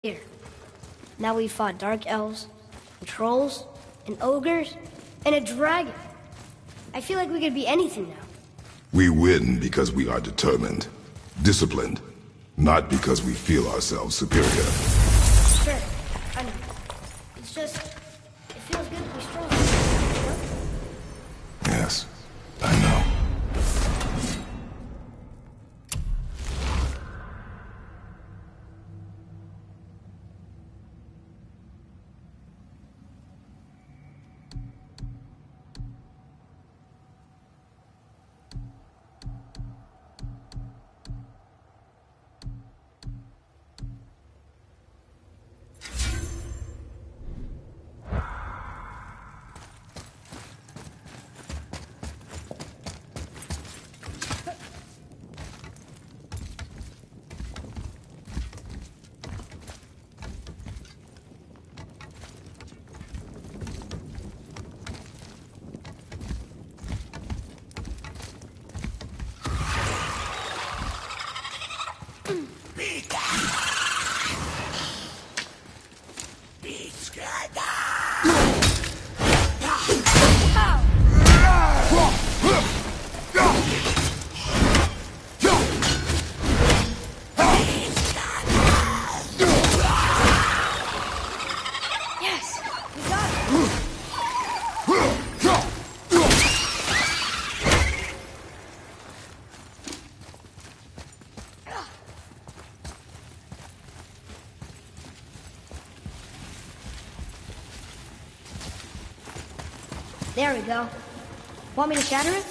here. Now we fought dark elves, and trolls, and ogres, and a dragon. I feel like we could be anything now. We win because we are determined, disciplined, not because we feel ourselves superior. Sure, I know. It's just, it feels good to be strong. You know? Yes, I know. There we go. Want me to shatter it?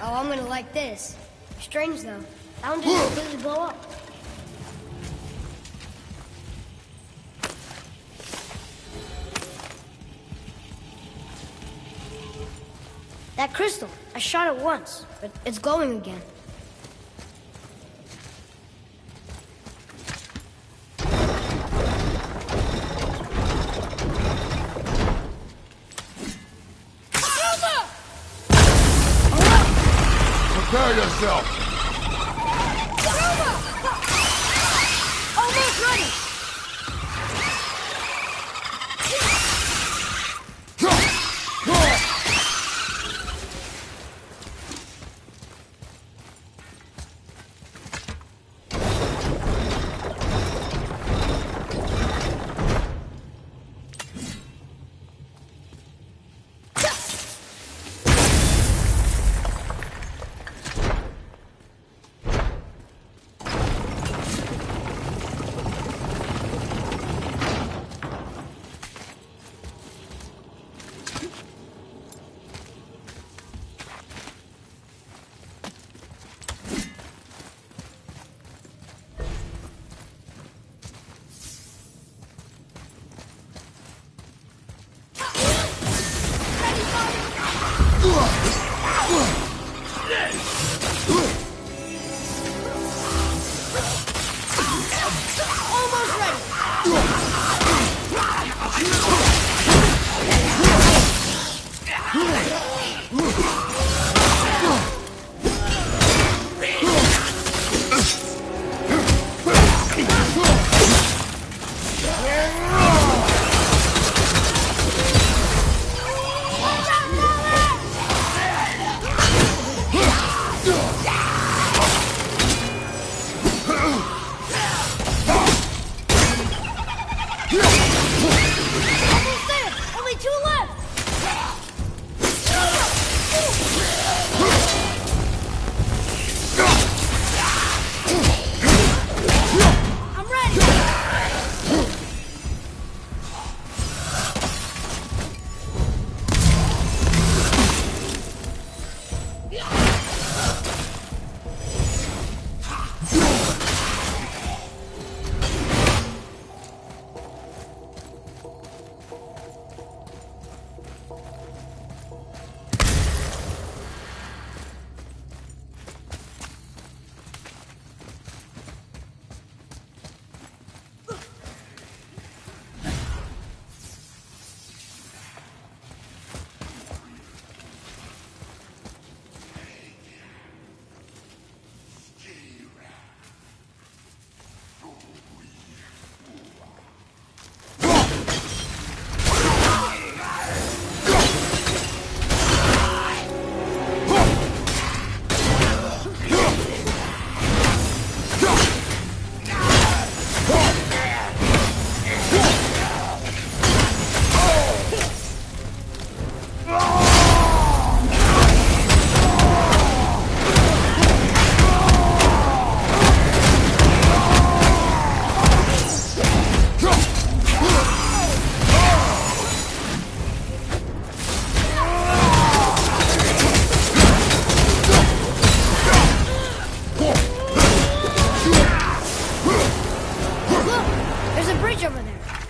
Oh, I'm gonna like this. Strange though. That one didn't completely blow up. That crystal, I shot it once, but it's glowing again. Prepare yourself! Almost ready!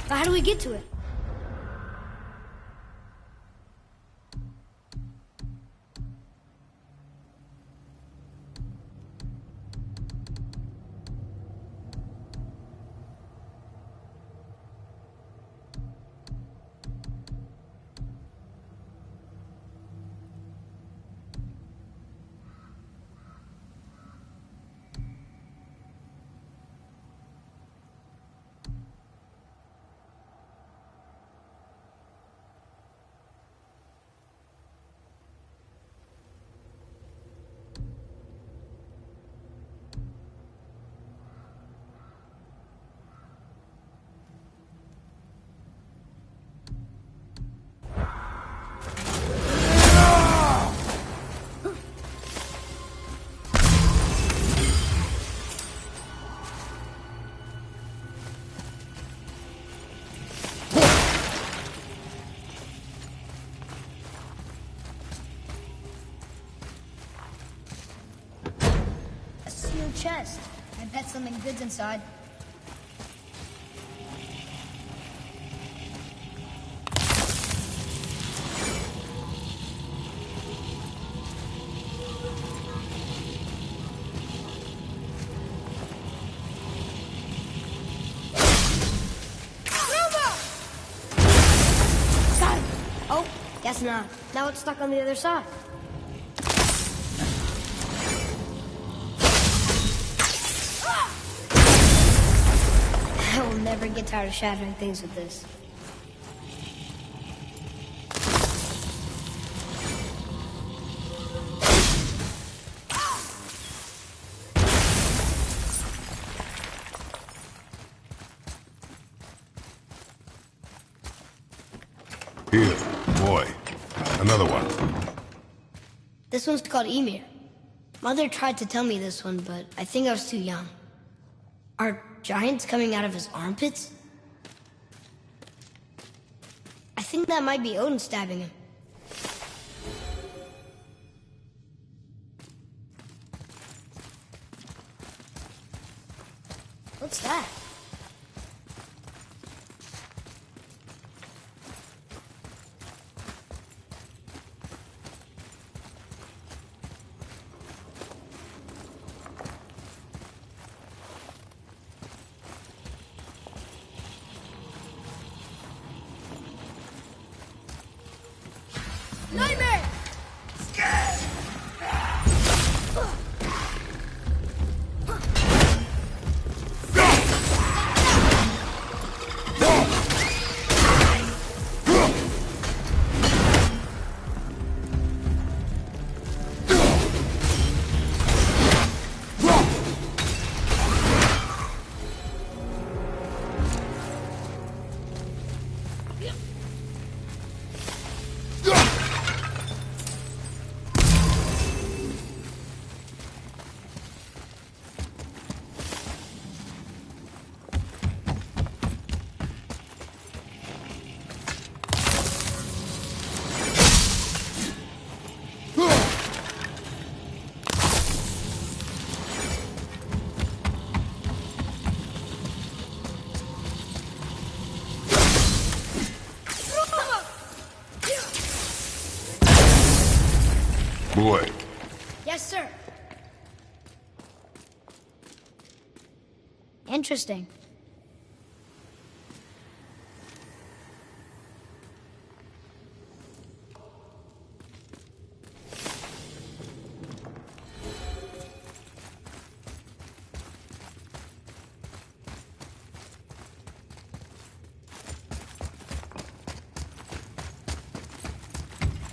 But how do we get to it? Chest. I bet something good's inside. Got it. Oh, guess not. Now it's stuck on the other side. I will never get tired of shattering things with this. Here, boy. Another one. This one's called Emir. Mother tried to tell me this one, but I think I was too young. Are giants coming out of his armpits? I think that might be Odin stabbing him. What's that? Nightmare! Boy. Yes, sir. Interesting.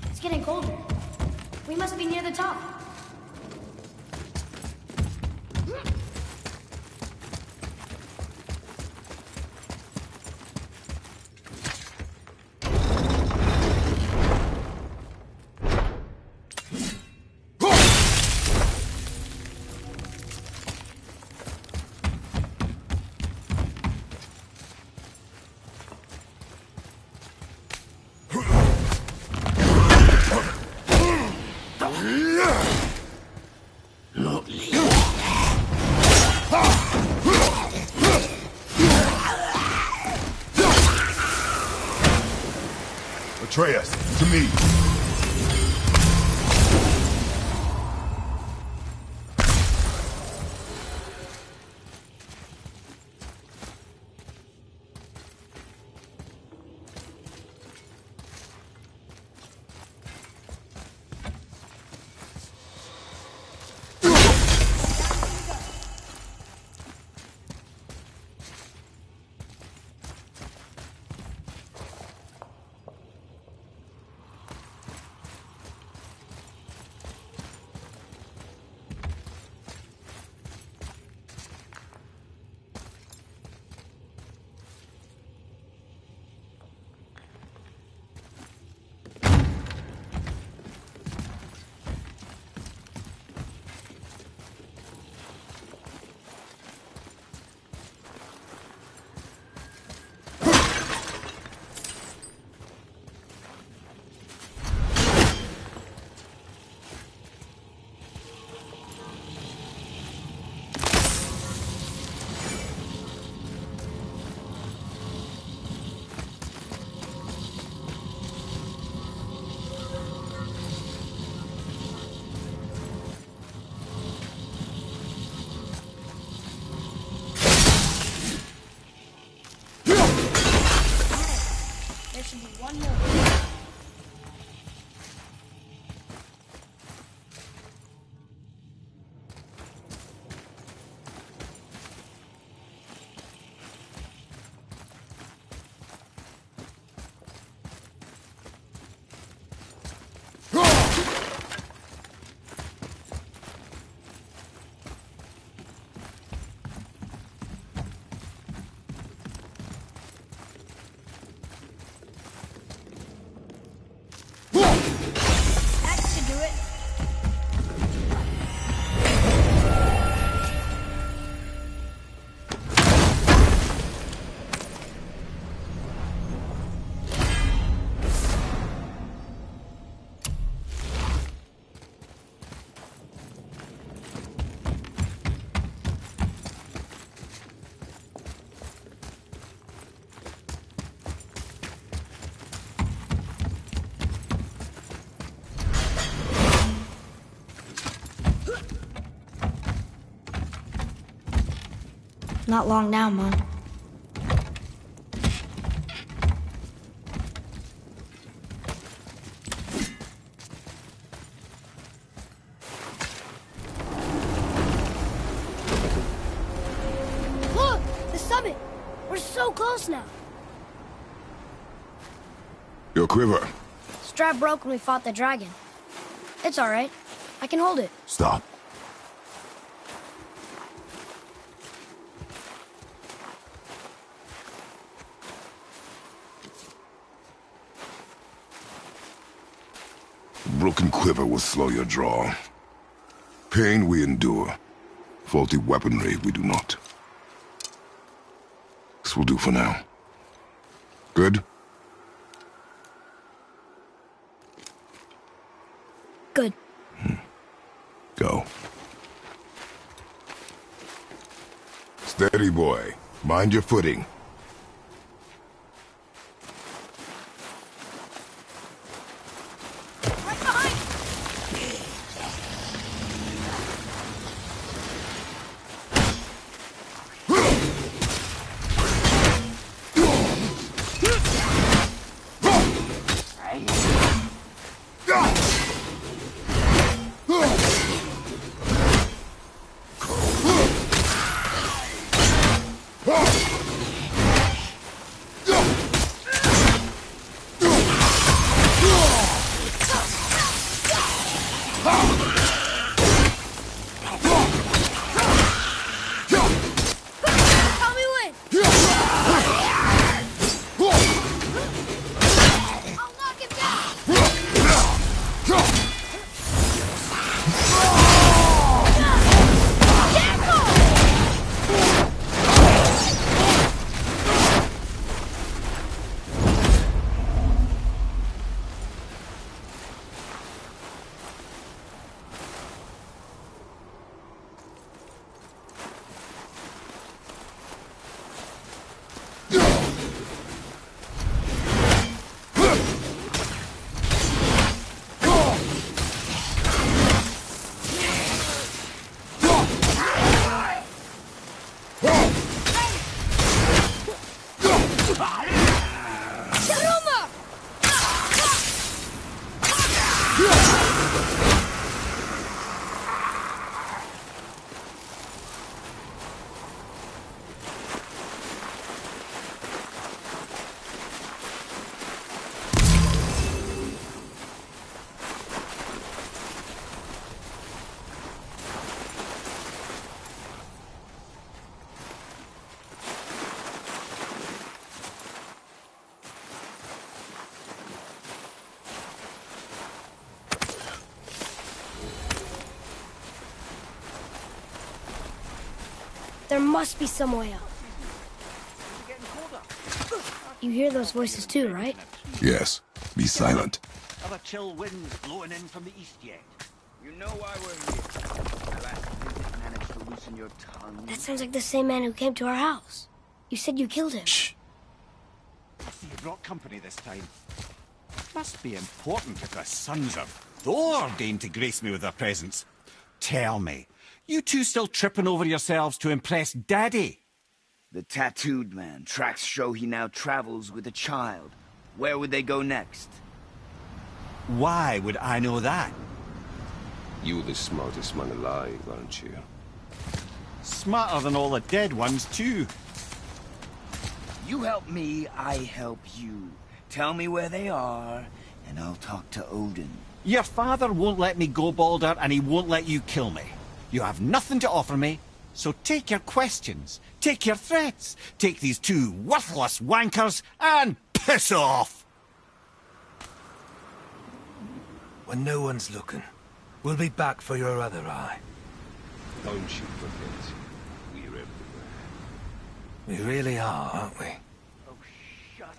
It's getting colder. We must be near the top. Atreus, to me. One more. Not long now, Mom. Look! The summit! We're so close now. Your quiver. Strap broke when we fought the dragon. It's all right. I can hold it. Stop. Broken quiver will slow your draw. Pain we endure. Faulty weaponry we do not. This will do for now. Good? Good. Go. Steady, boy. Mind your footing. There must be some way up. You hear those voices too, right? Yes. Be silent. Other chill winds blowing in from the east yet? You know why we're here. My last visit managed to loosen your tongue. That sounds like the same man who came to our house. You said you killed him. Shh. I see you brought company this time. Must be important if the sons of Thor deign to grace me with their presence. Tell me, you two still tripping over yourselves to impress Daddy? The tattooed man. Tracks show he now travels with a child. Where would they go next? Why would I know that? You're the smartest man alive, aren't you? Smarter than all the dead ones, too. You help me, I help you. Tell me where they are, and I'll talk to Odin. Your father won't let me go, Balder, and he won't let you kill me. You have nothing to offer me, so take your questions, take your threats, take these two worthless wankers, and piss off! When no one's looking, we'll be back for your other eye. Don't you forget, we're everywhere. We really are, aren't we? Oh, shut up.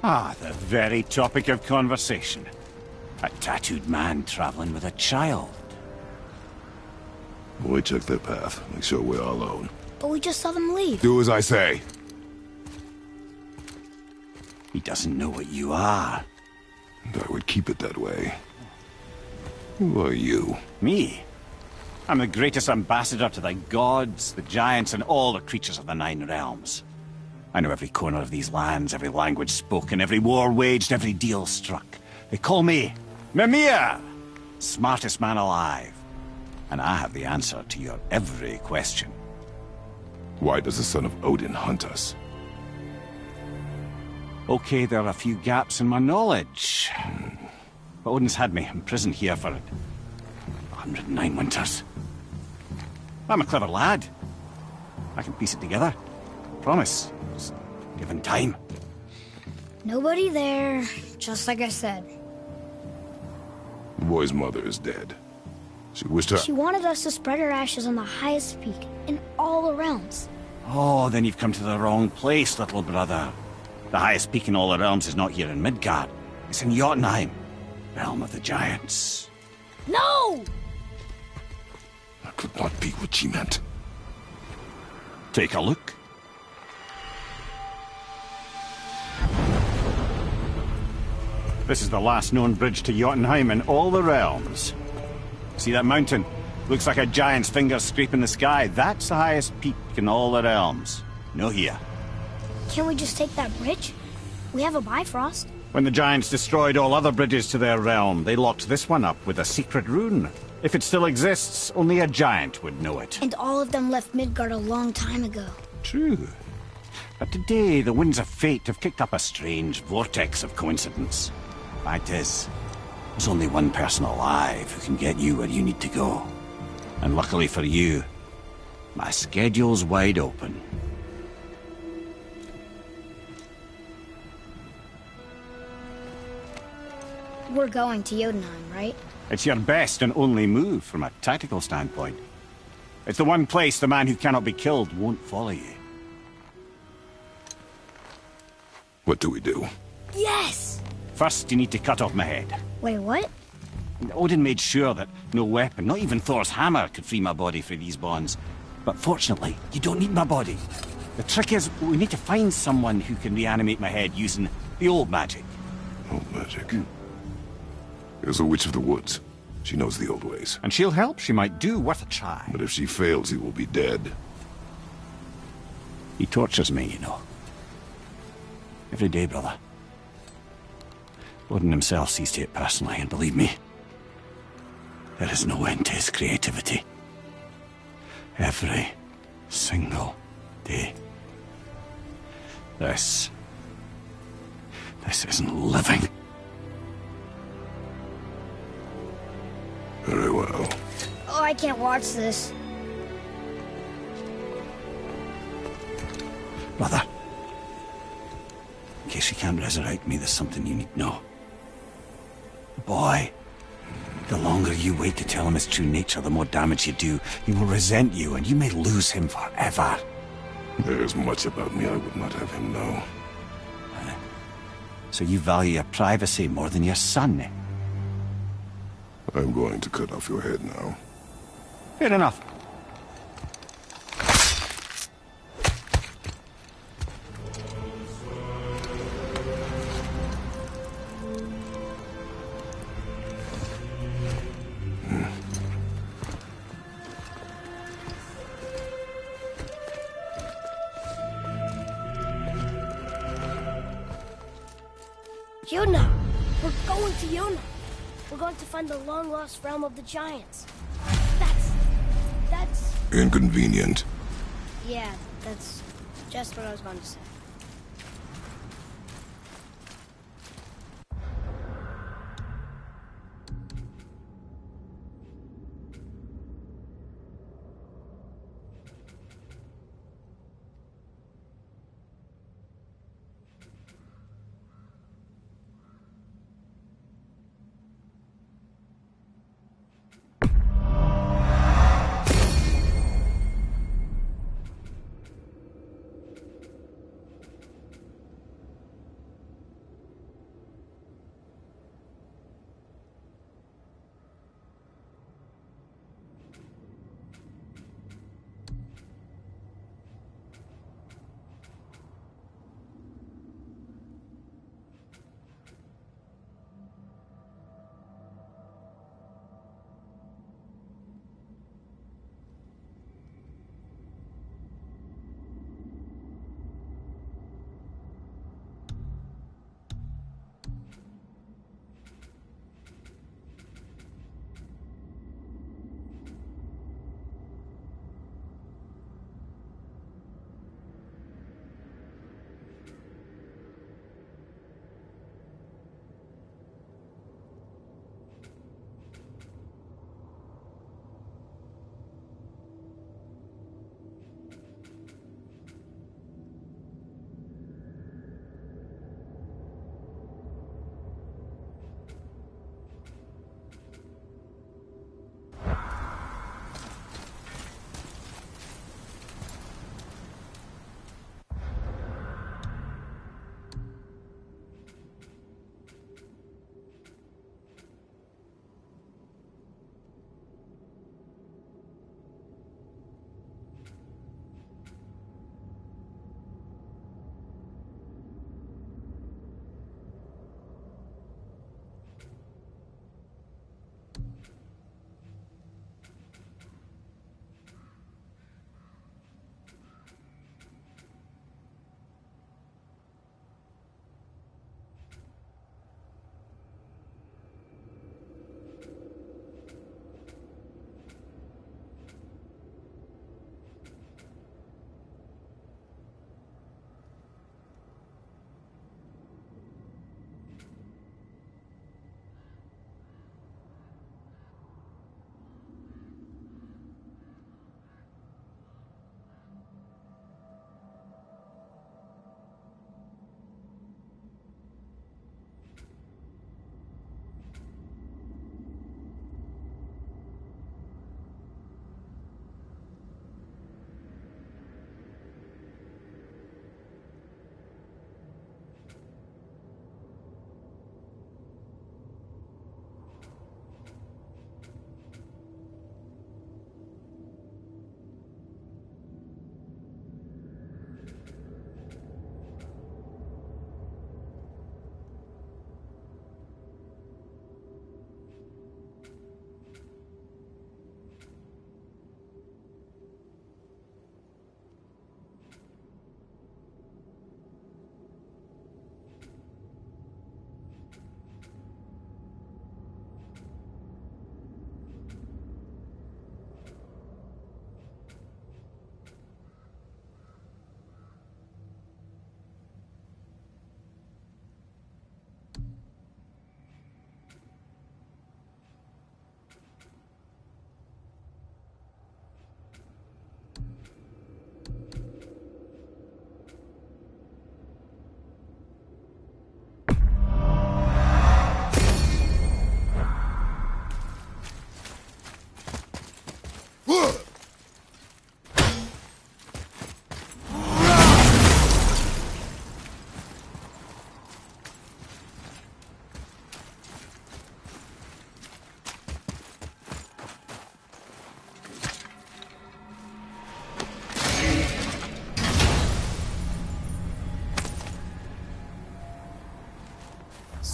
Ah, the very topic of conversation. A tattooed man traveling with a child. We check their path. Make sure we're all alone. But we just saw them leave. Do as I say. He doesn't know what you are. And I would keep it that way. Who are you? Me? I'm the greatest ambassador to the gods, the giants, and all the creatures of the Nine Realms. I know every corner of these lands, every language spoken, every war waged, every deal struck. They call me Mimir, smartest man alive. And I have the answer to your every question. Why does the son of Odin hunt us? Okay, there are a few gaps in my knowledge. But Odin's had me imprisoned here for 109 winters. I'm a clever lad. I can piece it together. Promise. Just given time. Nobody there, just like I said. The boy's mother is dead. She wished her... She wanted us to spread her ashes on the highest peak in all the realms. Oh, then you've come to the wrong place, little brother. The highest peak in all the realms is not here in Midgard. It's in Jotunheim, realm of the giants. No! That could not be what she meant. Take a look. This is the last known bridge to Jotunheim in all the realms. See that mountain? Looks like a giant's finger scraping the sky. That's the highest peak in all the realms. No here. Can't we just take that bridge? We have a Bifrost. When the giants destroyed all other bridges to their realm, they locked this one up with a secret rune. If it still exists, only a giant would know it. And all of them left Midgard a long time ago. True. But today, the winds of fate have kicked up a strange vortex of coincidence. Fact is, there's only one person alive who can get you where you need to go. And luckily for you, my schedule's wide open. We're going to Jotunheim, right? It's your best and only move from a tactical standpoint. It's the one place the man who cannot be killed won't follow you. What do we do? Yes! First, you need to cut off my head. Wait, what? Odin made sure that no weapon, not even Thor's hammer, could free my body from these bonds. But fortunately, you don't need my body. The trick is, we need to find someone who can reanimate my head using the old magic. Old magic? There's a witch of the woods. She knows the old ways. And she'll help. She might do worth a try. But if she fails, he will be dead. He tortures me, you know. Every day, brother. Odin himself sees to it personally, and believe me, there is no end to his creativity. Every single day. This isn't living. Very well. Oh, I can't watch this. Mother, in case you can't resurrect me, there's something you need to know. Boy, the longer you wait to tell him his true nature, the more damage you do. He will resent you, and you may lose him forever. There is much about me I would not have him know. So you value your privacy more than your son, eh? I'm going to cut off your head now. Fair enough. Yuna! We're going to Yuna! We're going to find the long-lost realm of the Giants. That's... Inconvenient. Yeah, that's just what I was going to say.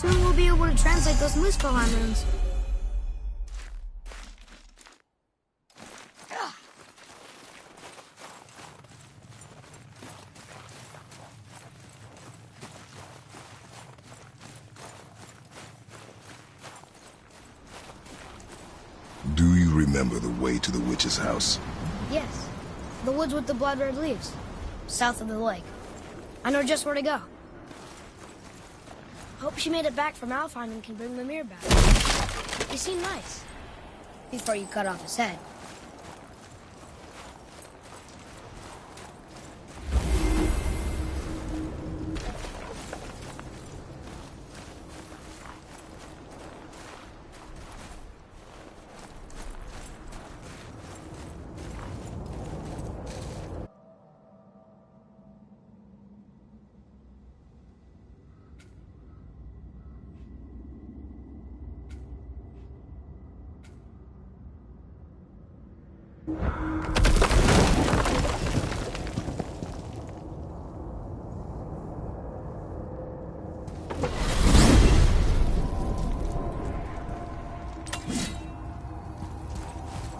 Soon we'll be able to translate those Muspelheim runes. Do you remember the way to the witch's house? Yes. The woods with the blood-red leaves. South of the lake. I know just where to go. Hope she made it back from Alfheim and can bring the mirror back. He seemed nice. Before you cut off his head.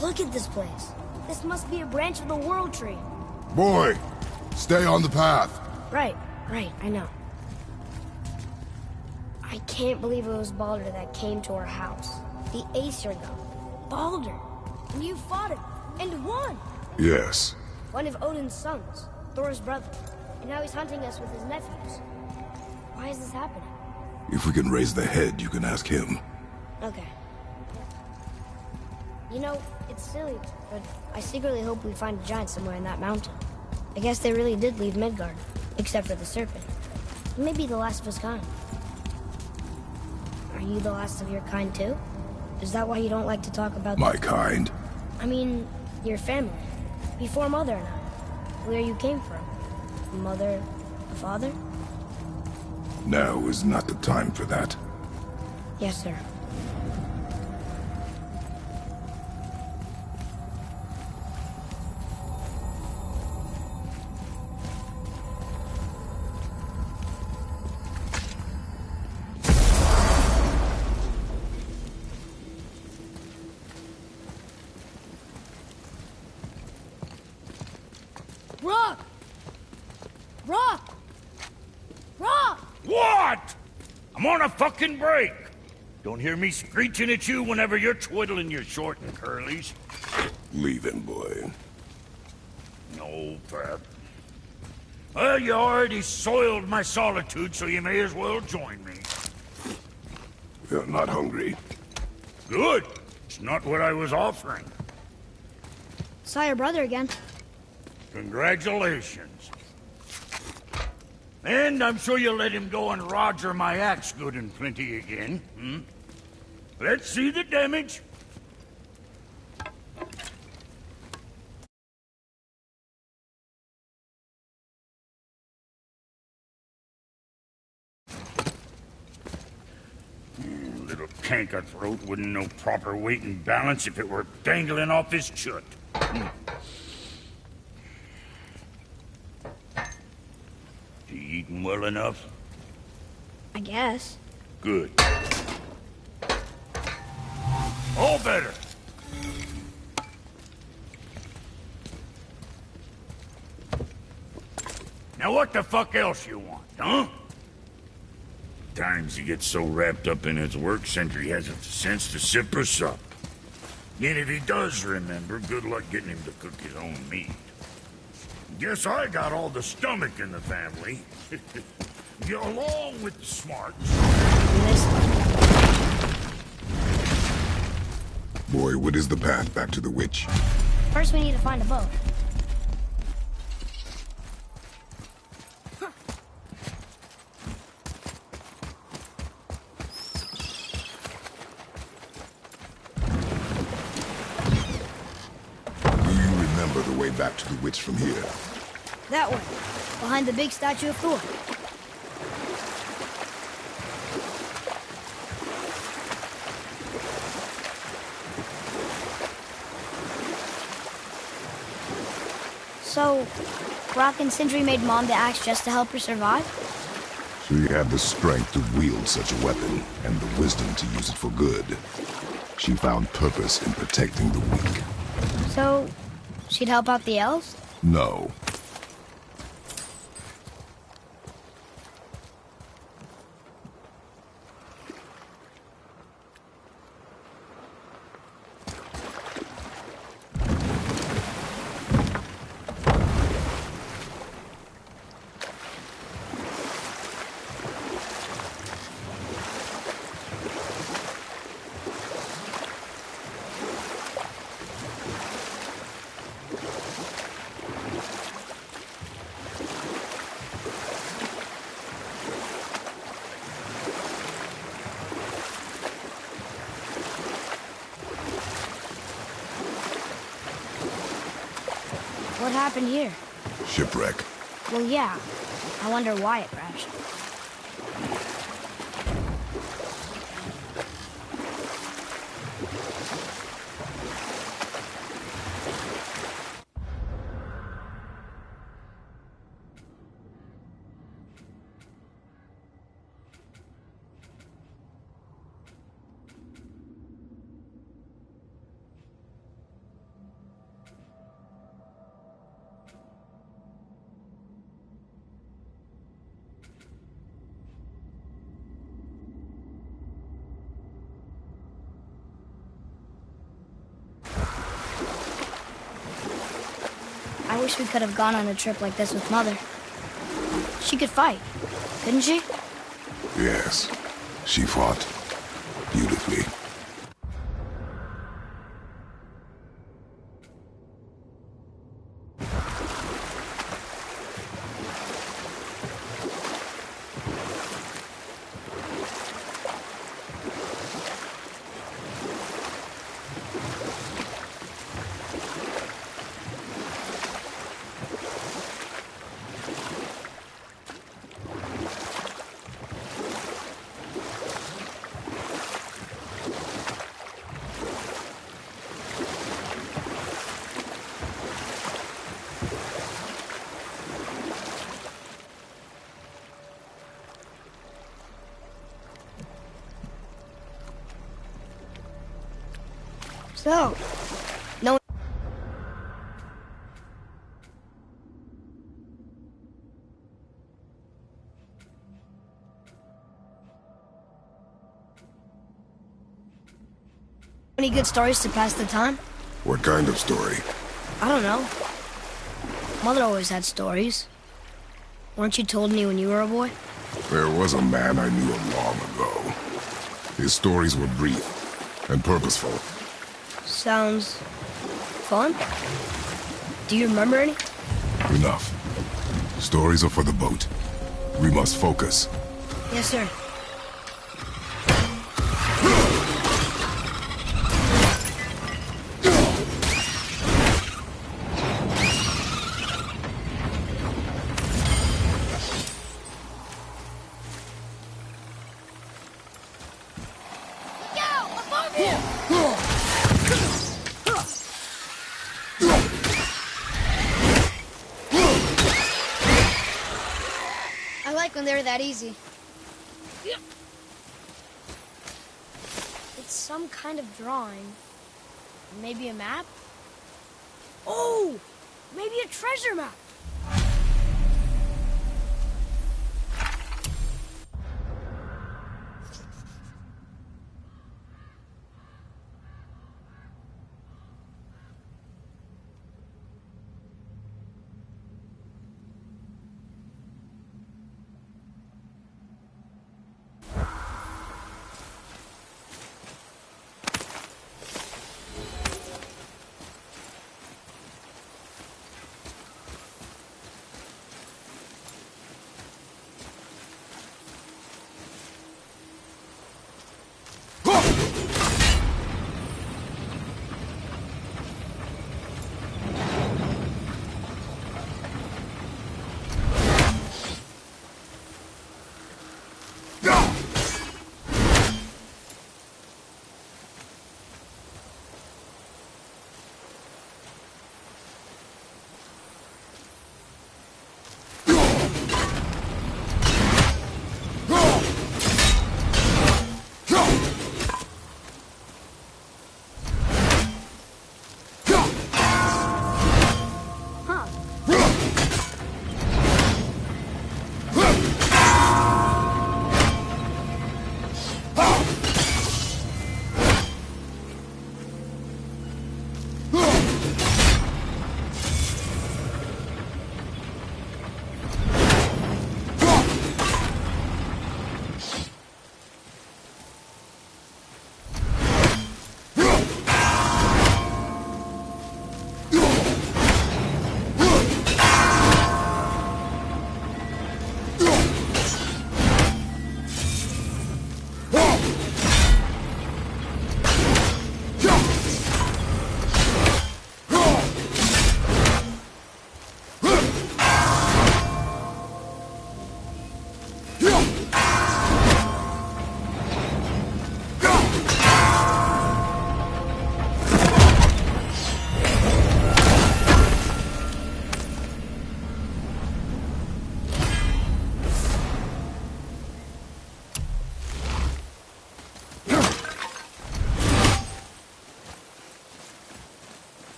Look at this place. This must be a branch of the World Tree. Boy, stay on the path. Right, I know. I can't believe it was Baldur that came to our house. The Aesir god. Baldur. And you fought him. And won. Yes. One of Odin's sons. Thor's brother. And now he's hunting us with his nephews. Why is this happening? If we can raise the head, you can ask him. Okay. You know, it's silly, but I secretly hope we find a giant somewhere in that mountain. I guess they really did leave Midgard, except for the serpent. Maybe the last of his kind. Are you the last of your kind too? Is that why you don't like to talk about... My kind? I mean, your family. Before Mother and I. Where you came from. Mother, father? Now is not the time for that. Yes, sir. Rock! Rock! Rock! What? I'm on a fucking break. Don't hear me screeching at you whenever you're twiddling your short and curlies. Leave him, boy. No, Pat. Well, you already soiled my solitude, so you may as well join me. You're not hungry. Good. It's not what I was offering. Saw your brother again. Congratulations. And I'm sure you'll let him go and Roger my axe good and plenty again, hmm? Let's see the damage. Little canker throat wouldn't know proper weight and balance if it were dangling off his chut. You eating well enough? I guess. Good. All better. Now what the fuck else you want, huh? Times he gets so wrapped up in his work, Sentry hasn't the sense to sip or sup. And if he does remember, good luck getting him to cook his own meat. Guess I got all the stomach in the family. Get along with the smarts. Boy, what is the path back to the witch? First we need to find a boat. Do you remember the way back to the witch from here? That way, behind the big statue of Thor. So, Brock and Sindri made Mom the axe just to help her survive? She had the strength to wield such a weapon and the wisdom to use it for good. She found purpose in protecting the weak. So, she'd help out the elves? No. What happened here? Shipwreck. Well, yeah. I wonder why it crashed. I wish we could have gone on a trip like this with Mother. She could fight, couldn't she? Yes. She fought beautifully. So, no. Any good stories to pass the time? What kind of story? I don't know. Mother always had stories. Weren't you told me when you were a boy? There was a man I knew long ago. His stories were brief and purposeful. Sounds fun. Do you remember any? Enough. Stories are for the boat. We must focus. Yes, sir. I like when they're that easy. It's some kind of drawing. Maybe a map? Oh! Maybe a treasure map!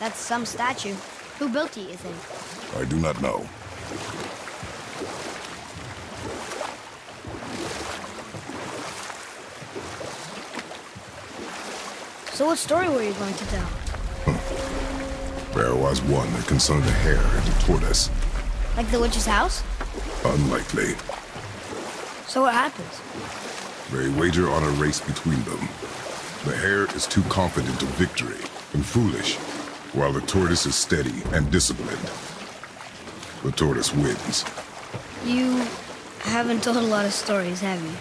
That's some statue. Who built it, you think? I do not know. So what story were you going to tell? There was one that concerned a hare and a tortoise. Like the witch's house? Unlikely. So what happens? They wager on a race between them. The hare is too confident of victory and foolish, while the tortoise is steady and disciplined. The tortoise wins. You haven't told a lot of stories, have you?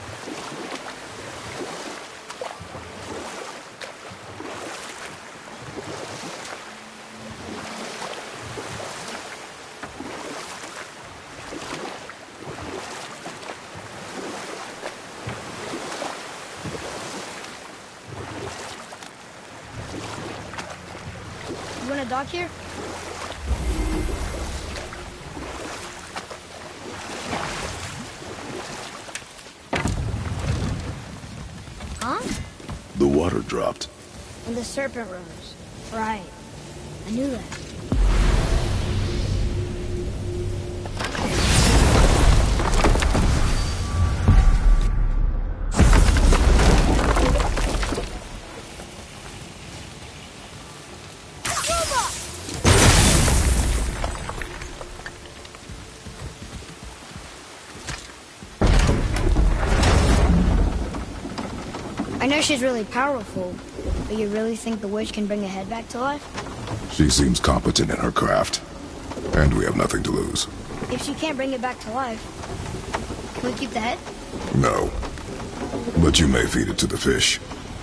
You want to dock here? Huh? The water dropped. And the serpent rose. Right. I knew that. I know she's really powerful, but you really think the witch can bring a head back to life? She seems competent in her craft, and we have nothing to lose. If she can't bring it back to life, can we keep the head? No. But you may feed it to the fish.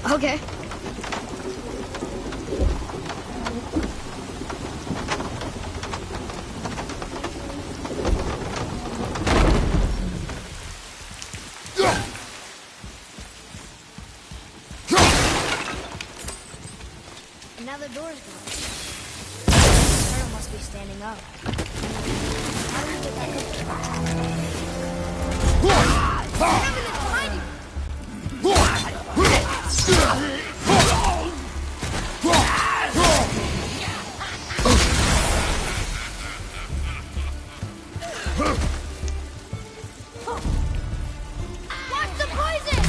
Okay. And now the door's gone. The turtle must be standing up. How do we get back up there? Behind you! Watch the poison!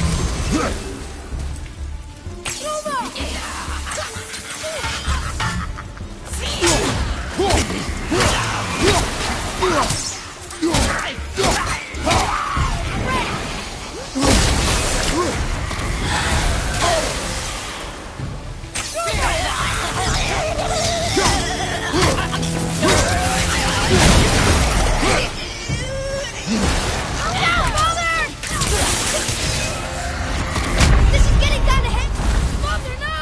This is getting kind of heavy! Mother, no!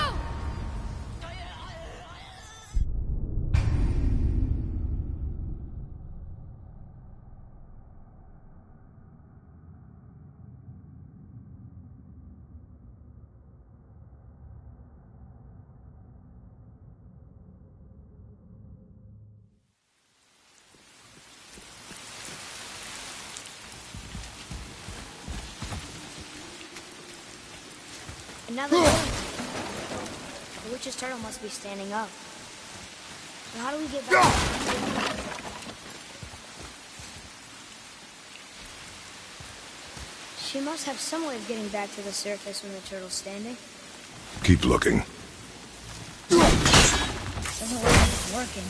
And now the witch's turtle must be standing up. So how do we get back? She must have some way of getting back to the surface when the turtle's standing. Keep looking. Doesn't look like it's working.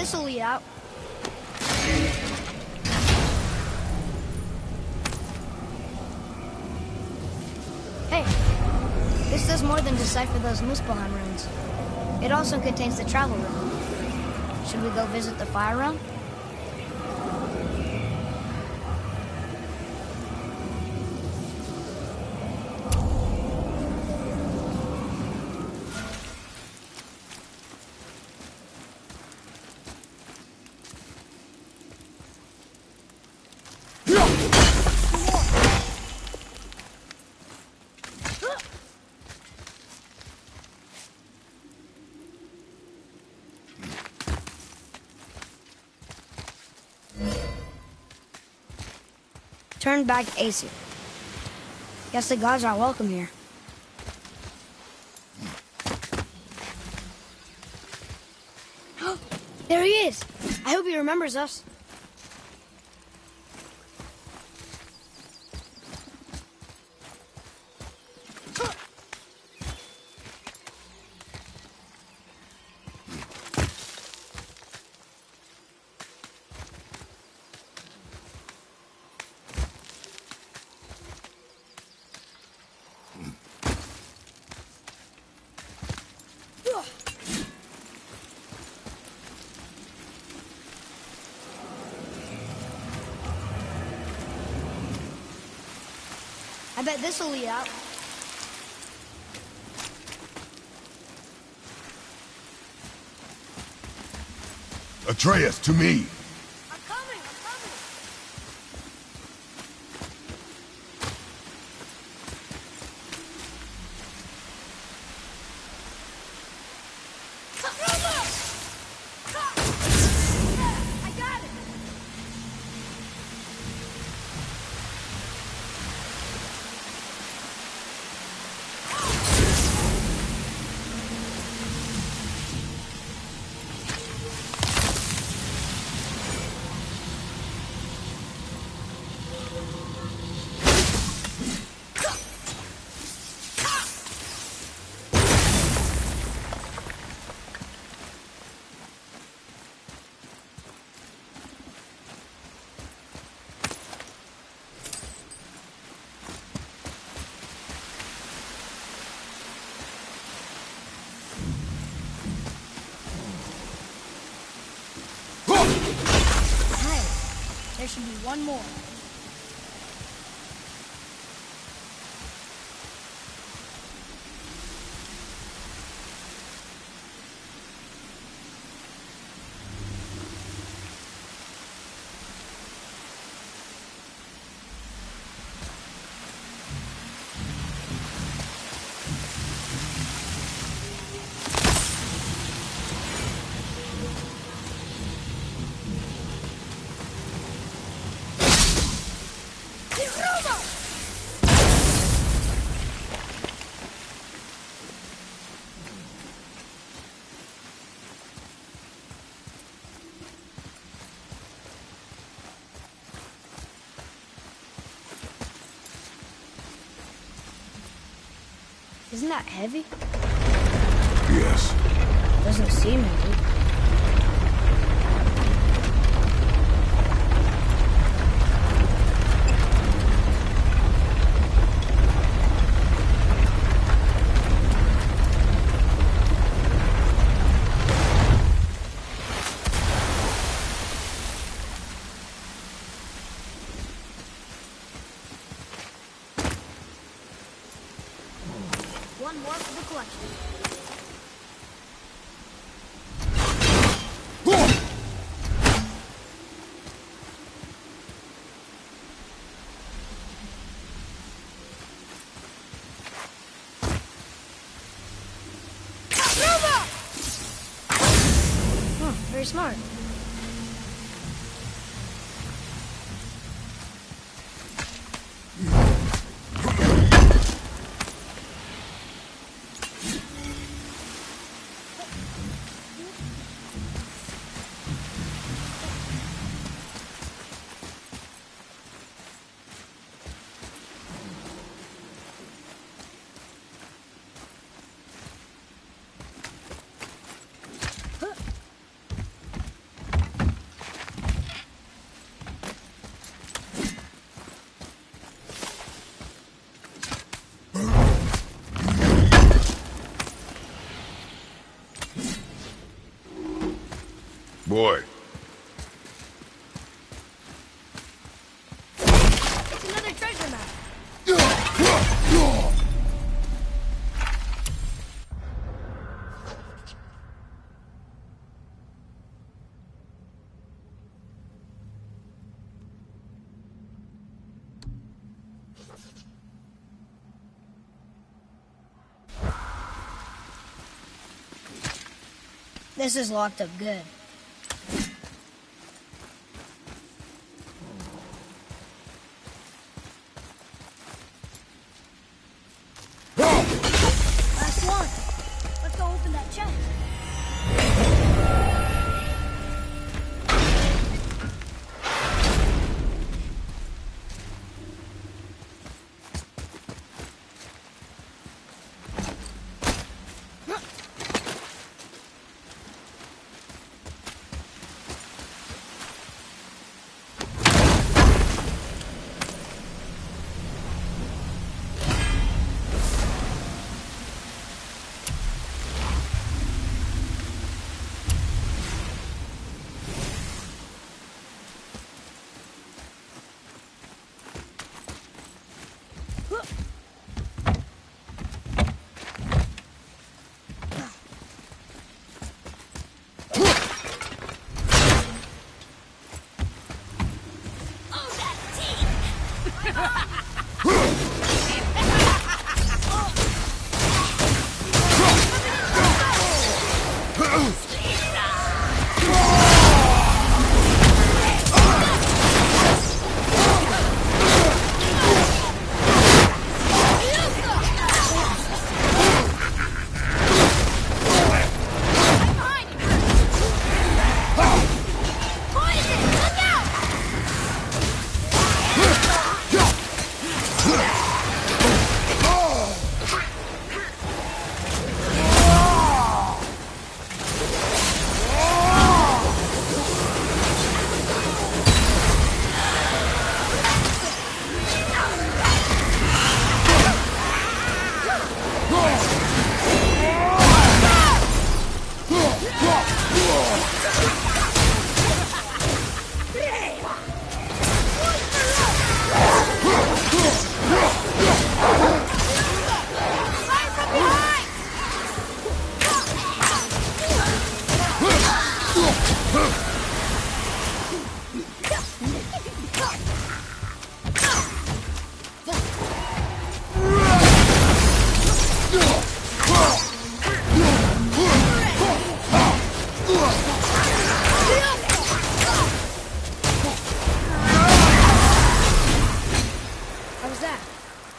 this'll lead out. Hey, this does more than decipher those Muspelheim runes. It also contains the travel rune. Should we go visit the fire realm? Turn back Aesir. Guess the gods are welcome here. There he is! I hope he remembers us. I bet this'll lead out. Atreus, to me! I'm coming! I got it! There should be one more. Isn't that heavy? Yes. Doesn't seem heavy. One more for the collection. Very smart. Boy. It's another treasure map. This is locked up good. Last one. Let's go open that chest.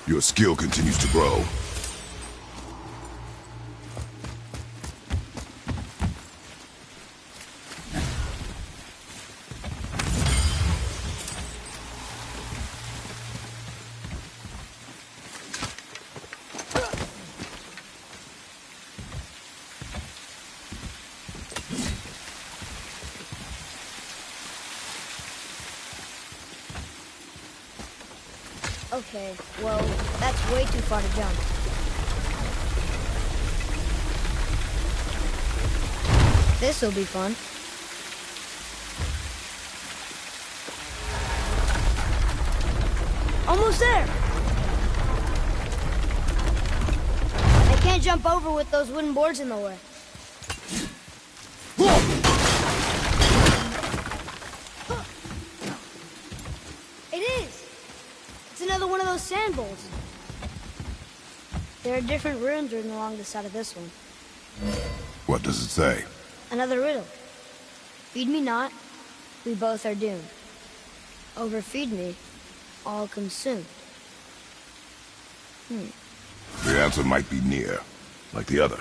Your skill continues to grow. Okay, well, that's way too far to jump. This'll be fun. Almost there! I can't jump over with those wooden boards in the way. It is! It's another one of those sand bowls. There are different runes written along the side of this one. What does it say? Another riddle. Feed me not, we both are doomed. Overfeed me, all consumed. The answer might be near, like the other.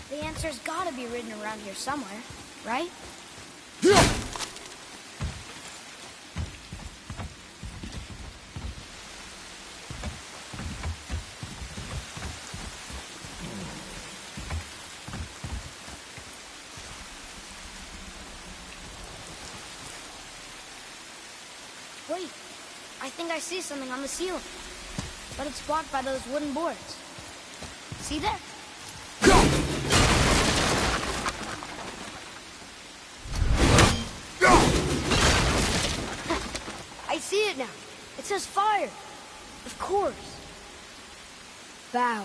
The answer's gotta be written around here somewhere, right? Wait, I think I see something on the ceiling. But it's blocked by those wooden boards. See there? I see it now. It says fire. Of course. Bow.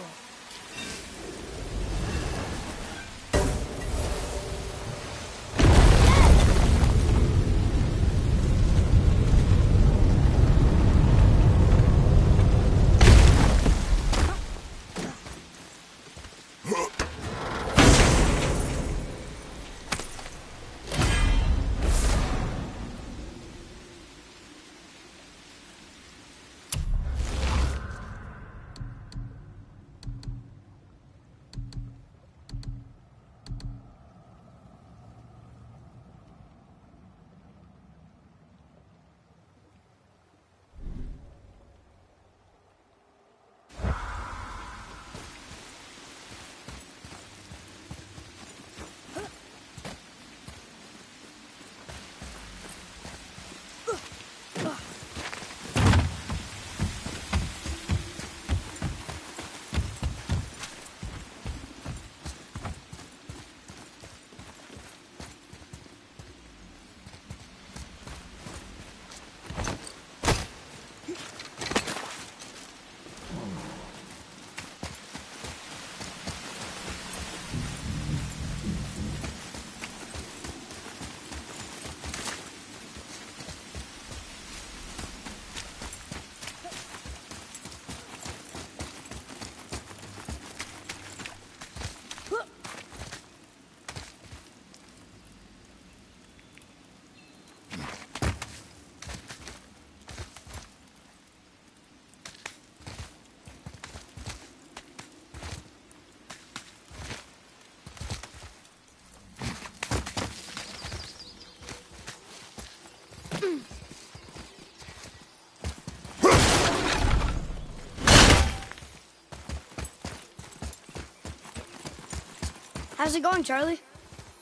How's it going, Charlie?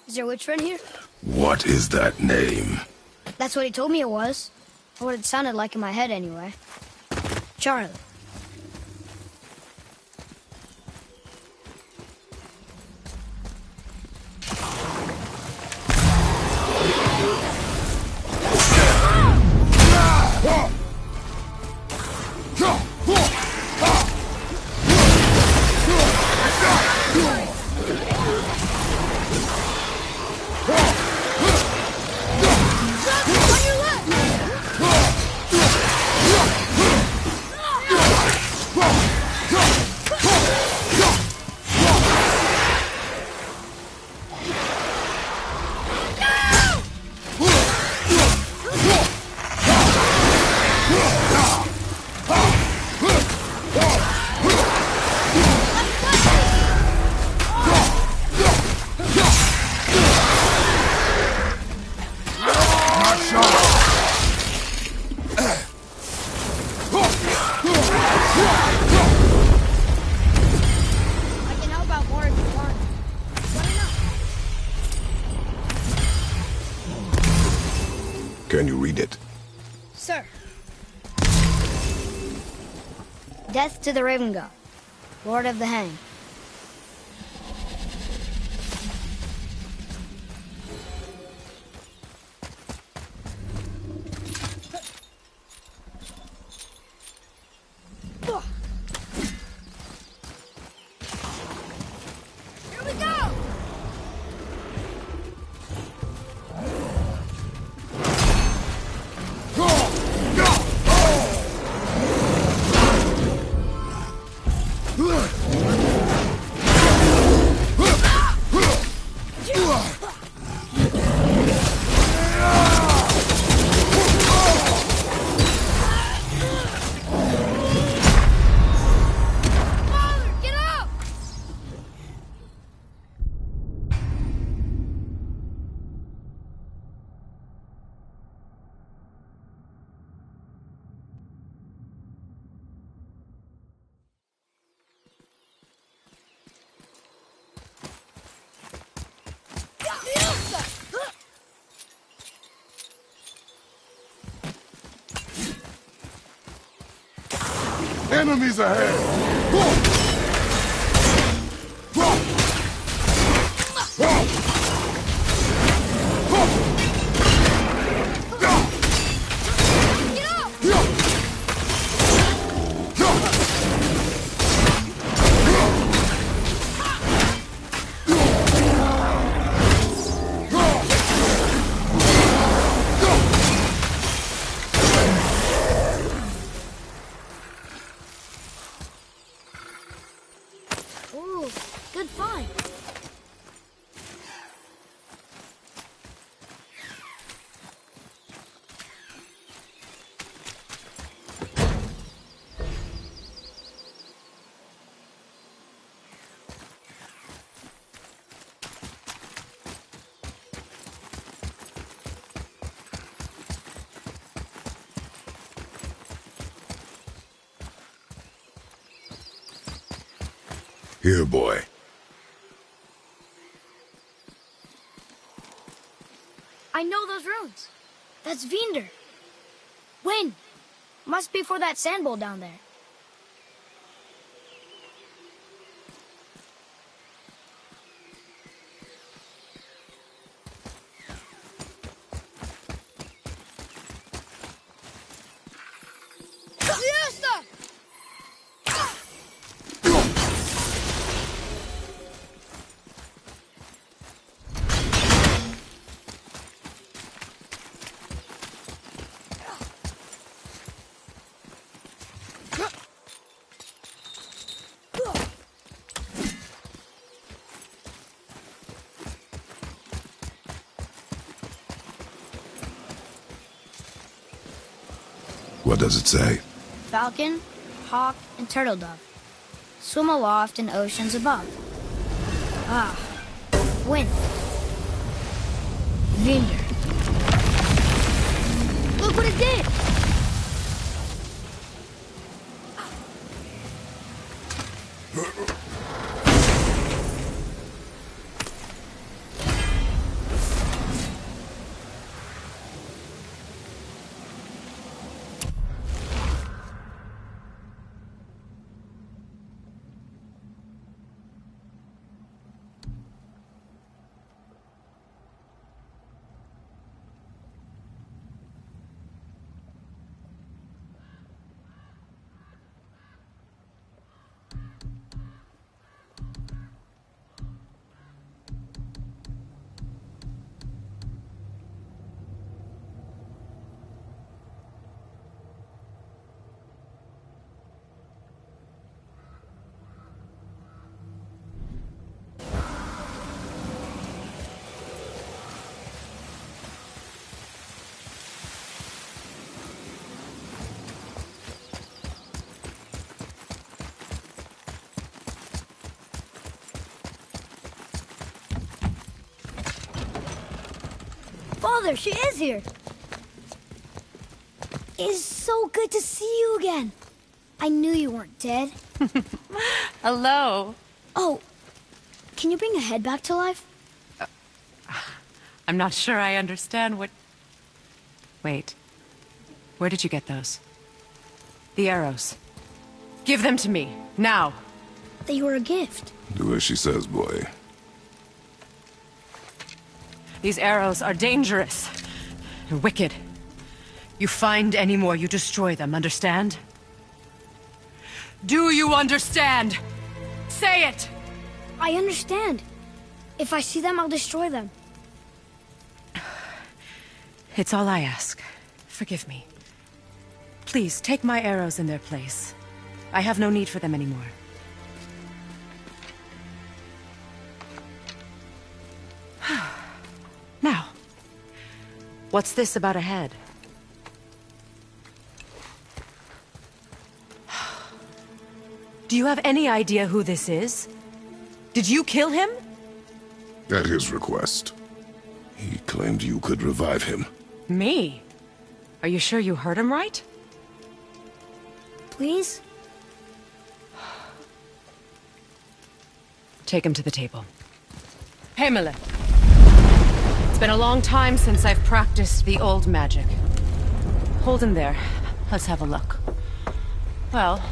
Is your witch friend here? What is that name? That's what he told me it was. Or what it sounded like in my head, anyway. Charlie. Can you read it? Sir. Death to the Raven God, Lord of the Hang. Here we go! Enemies ahead! Ooh, good find. Here, boy. I know those runes. That's Vinder. Wind. Must be for that sand bowl down there. Fiesta! What does it say? Falcon, hawk, and turtle dove. Swim aloft in oceans above. Ah, wind. Vinder. Look what it did! Father, she is here. It is so good to see you again. I knew you weren't dead. Hello. Oh, can you bring a head back to life? I'm not sure I understand what... Wait. Where did you get those? The arrows. Give them to me, now. They were a gift. Do as she says, boy. These arrows are dangerous and wicked. You find any more, you destroy them, understand? Do you understand? Say it! I understand. If I see them, I'll destroy them. It's all I ask. Forgive me. Please, take my arrows in their place. I have no need for them anymore. Now, what's this about a head? Do you have any idea who this is? Did you kill him? At his request. He claimed you could revive him. Me? Are you sure you heard him right? Please? Take him to the table. Pamela. It's been a long time since I've practiced the old magic. Hold him there. Let's have a look. Well,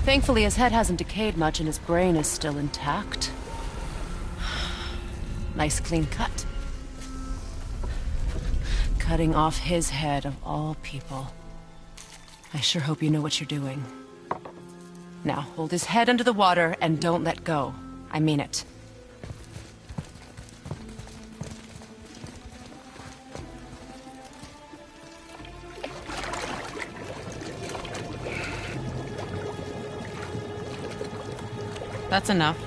Thankfully, his head hasn't decayed much and his brain is still intact. Nice clean cut. Cutting off his head of all people. I sure hope you know what you're doing. Now, hold his head under the water and don't let go. I mean it. That's enough.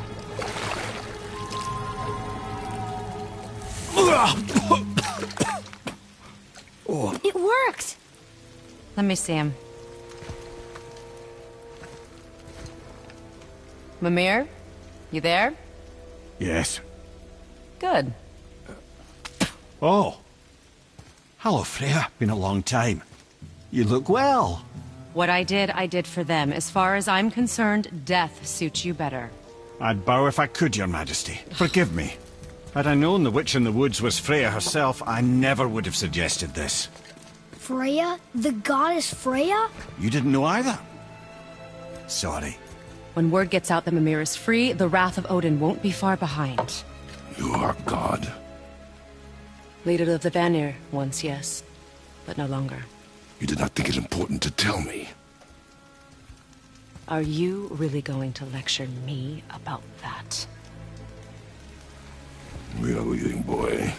It worked! Let me see him. Mimir? You there? Yes. Good. Oh. Hello, Freya. Been a long time. You look well. What I did for them. As far as I'm concerned, death suits you better. I'd bow if I could, Your Majesty. Forgive me. Had I known the witch in the woods was Freya herself, I never would have suggested this. Freya? The goddess Freya? You didn't know either? Sorry. When word gets out that Mimir is free, the wrath of Odin won't be far behind. You are God. Leader of the Vanir, once, yes. But no longer. You did not think it important to tell me. Are you really going to lecture me about that? We are leaving, boy.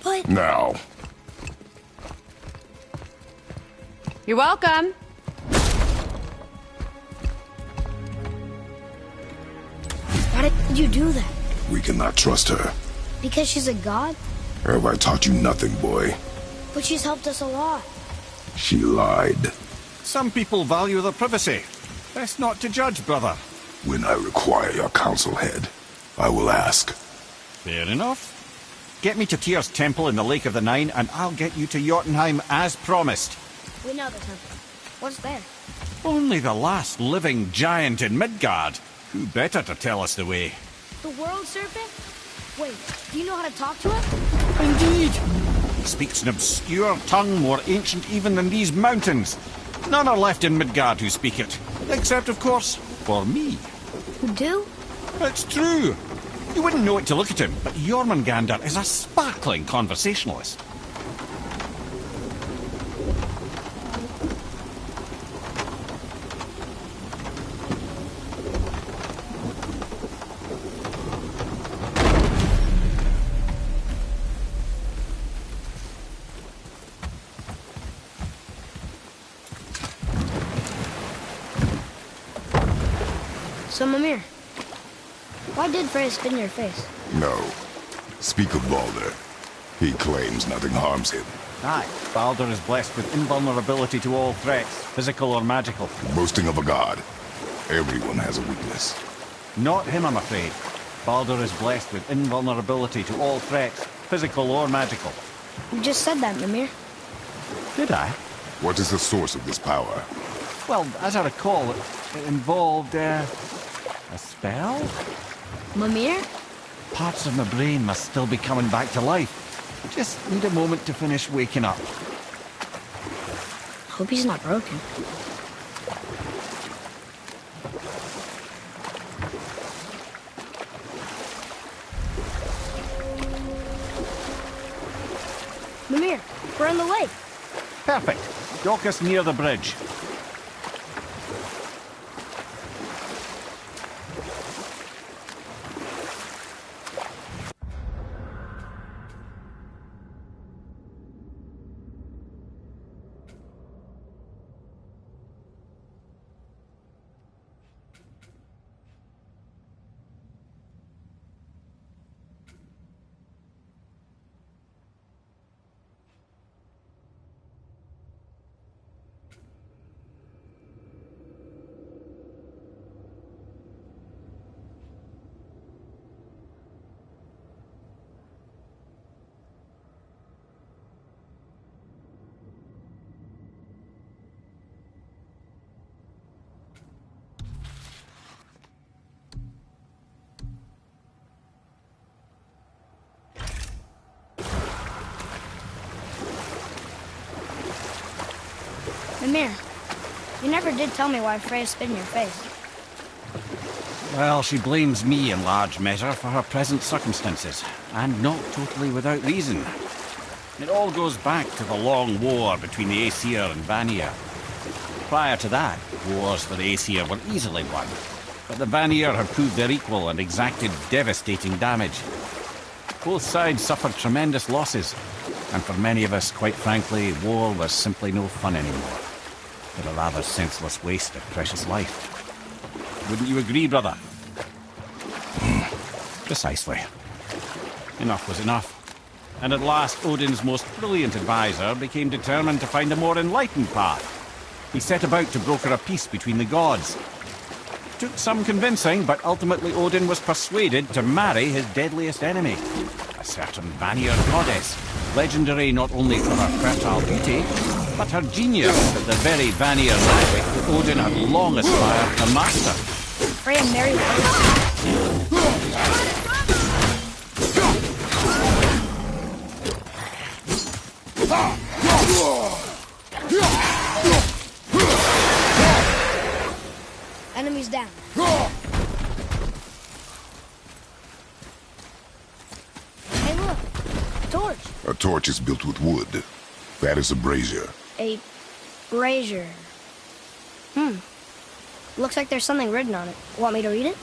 But... Now. You're welcome! Why did you do that? We cannot trust her. Because she's a god? Have I taught you nothing, boy? But she's helped us a lot. She lied. Some people value their privacy. Best not to judge, brother. When I require your council head, I will ask. Fair enough. Get me to Tyr's temple in the Lake of the Nine, and I'll get you to Jotunheim as promised. We know the temple. What's there? Only the last living giant in Midgard. Who better to tell us the way? The world serpent? Wait, do you know how to talk to him? Indeed. He speaks an obscure tongue more ancient even than these mountains. None are left in Midgard who speak it. Except, of course, for me. Who do? It's true. You wouldn't know it to look at him, but Jormungandr is a sparkling conversationalist. So, Mimir, why did Freya spit in your face? No. Speak of Balder. He claims nothing harms him. Aye, Baldur is blessed with invulnerability to all threats, physical or magical. Boasting of a god. Everyone has a weakness. Not him, I'm afraid. Baldur is blessed with invulnerability to all threats, physical or magical. You just said that, Mimir. Did I? What is the source of this power? Well, as I recall, it involved, a spell? Mimir? Parts of my brain must still be coming back to life. Just need a moment to finish waking up. Hope he's not broken. Mimir, we're on the lake. Perfect. Dock us near the bridge. Mimir, you never did tell me why Freya spit in your face. Well, she blames me in large measure for her present circumstances, and not totally without reason. It all goes back to the long war between the Aesir and Vanir. Prior to that, wars for the Aesir were easily won, but the Vanir had proved their equal and exacted devastating damage. Both sides suffered tremendous losses, and for many of us, quite frankly, war was simply no fun anymore, but a rather senseless waste of precious life. Wouldn't you agree, brother? Precisely. Enough was enough. And at last, Odin's most brilliant advisor became determined to find a more enlightened path. He set about to broker a peace between the gods. Took some convincing, but ultimately Odin was persuaded to marry his deadliest enemy, a certain Vanir goddess, legendary not only for her fertile beauty, but her genius at the very Vanir magic that Odin had long aspired to master. Pray and Mary Enemies down. Hey, look. A torch. A torch is built with wood. That is a brazier. A brazier. Looks like there's something written on it. Want me to read it?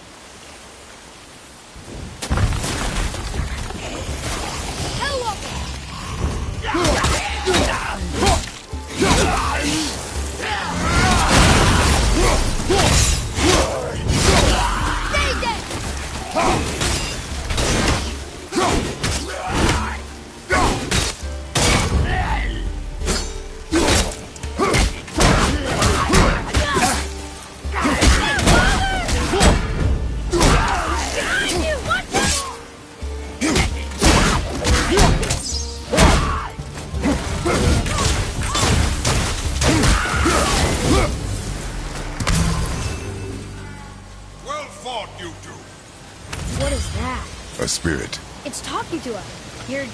What is that? A spirit. It's talking to us. You're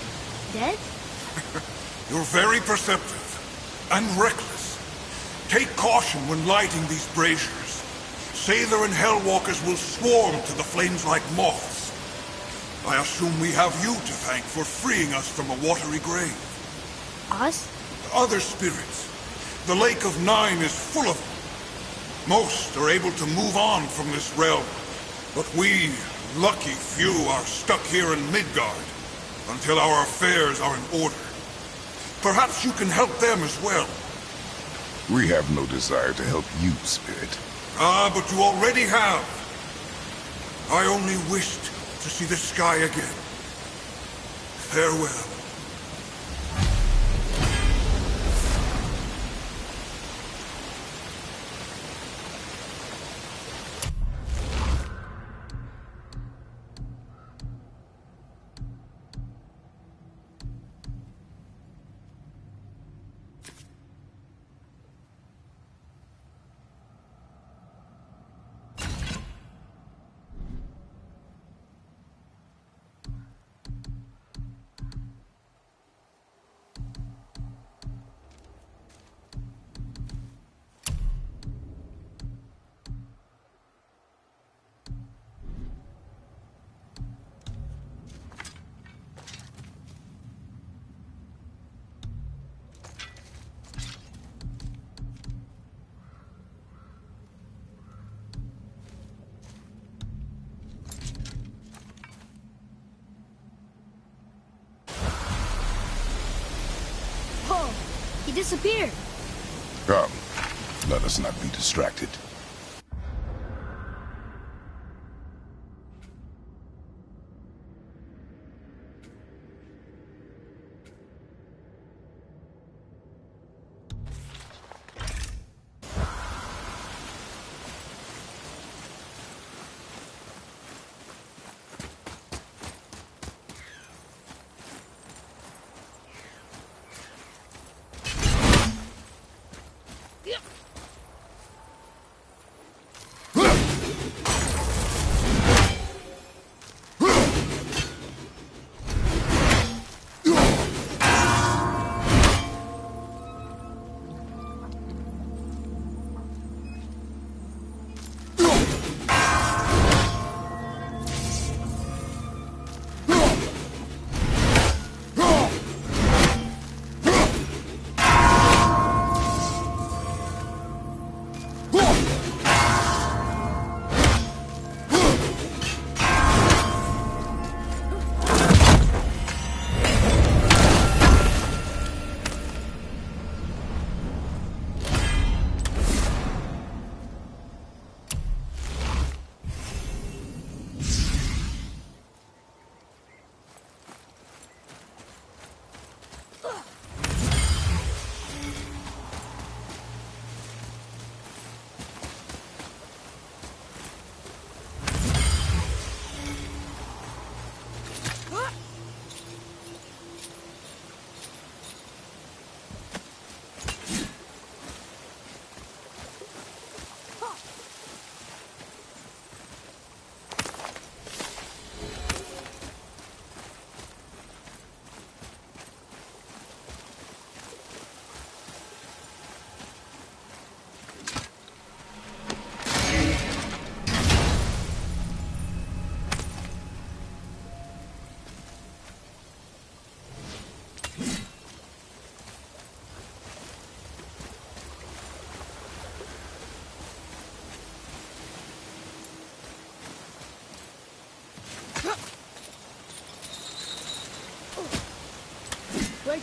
dead? You're very perceptive and reckless. Take caution when lighting these braziers. Sather and Hellwalkers will swarm to the flames like moths. I assume we have you to thank for freeing us from a watery grave. Us? Other spirits. The Lake of Nine is full of them. Most are able to move on from this realm, but we, lucky few, are stuck here in Midgard until our affairs are in order. Perhaps you can help them as well. We have no desire to help you, Spirit. Ah, but you already have. I only wished to see the sky again. Farewell. He disappeared. Come, let us not be distracted.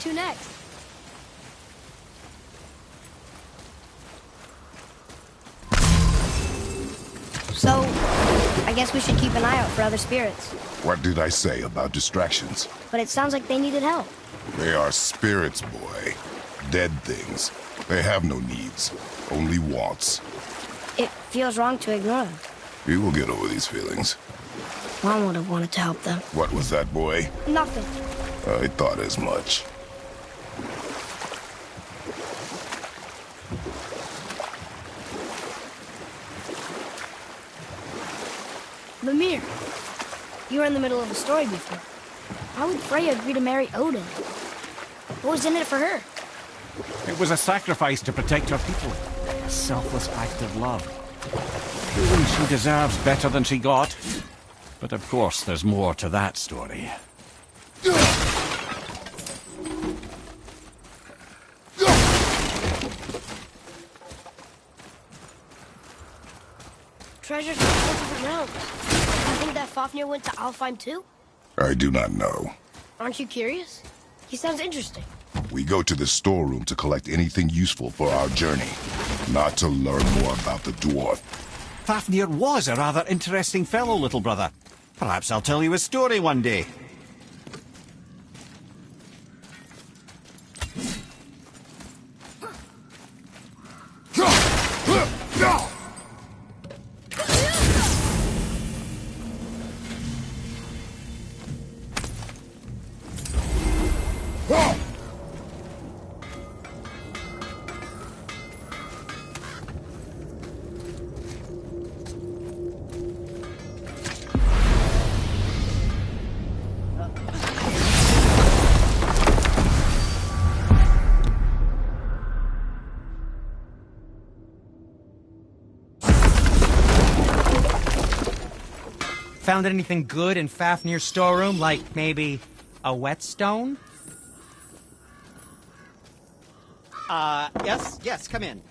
to next? So, I guess we should keep an eye out for other spirits. What did I say about distractions? But it sounds like they needed help. They are spirits, boy. Dead things. They have no needs, only wants. It feels wrong to ignore them. You will get over these feelings. Mom would have wanted to help them. What was that, boy? Nothing. I thought as much. Mimir, you were in the middle of a story before. Why would Freya agree to marry Odin? What was in it for her? It was a sacrifice to protect her people. A selfless act of love. Proving she deserves better than she got. But of course, there's more to that story. Treasures from all different realms. You think that Fafnir went to Alfheim too? I do not know. Aren't you curious? He sounds interesting. We go to the storeroom to collect anything useful for our journey, not to learn more about the dwarf. Fafnir was a rather interesting fellow, little brother. Perhaps I'll tell you a story one day. Found anything good in Fafnir's storeroom, like maybe a whetstone? Yes, come in.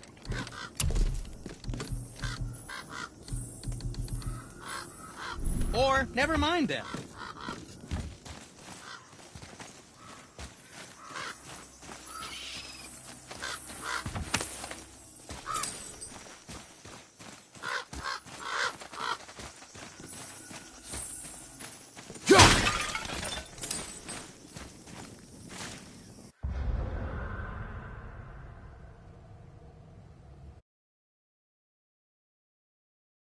Or, never mind then.